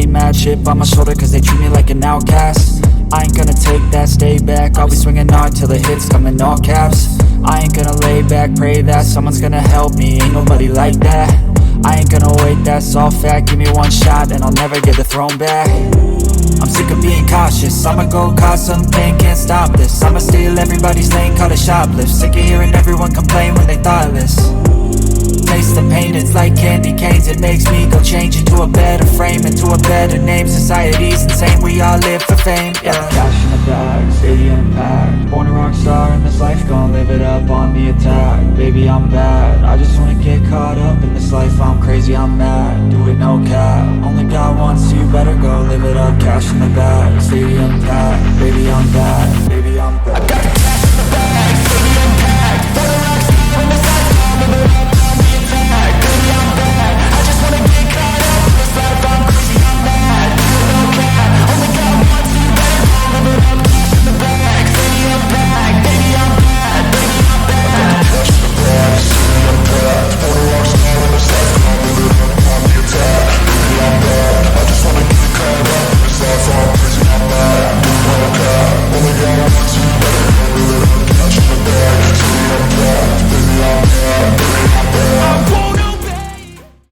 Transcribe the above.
lay mad shit by my shoulder cause they treat me like an outcast. I ain't gonna take that, stay back, I'll be swinging hard till the hits come in all caps. I ain't gonna lay back, pray that someone's gonna help me, ain't nobody like that. I ain't gonna wait, that's all fact, give me one shot and I'll never get the throne back. I'm sick of being cautious, I'ma go cause some pain, can't stop this. I'ma steal everybody's lane, call it shoplift. Sick of hearing everyone complain when they thoughtless. Taste the pain, it's like candy canes. It makes me go change into a better frame, into a better name. Society's insane, we all live for fame, yeah. Cash in the bag, stadium packed. Born a rock star in this life, gon' live it up on the attack. Baby, I'm bad, I just wanna get caught up in this life. I'm crazy, I'm mad, do it no cap. Only God wants you, better go live it up. Cash in the bag, stadium packed. Baby, I'm bad, baby, I'm bad. I got the cash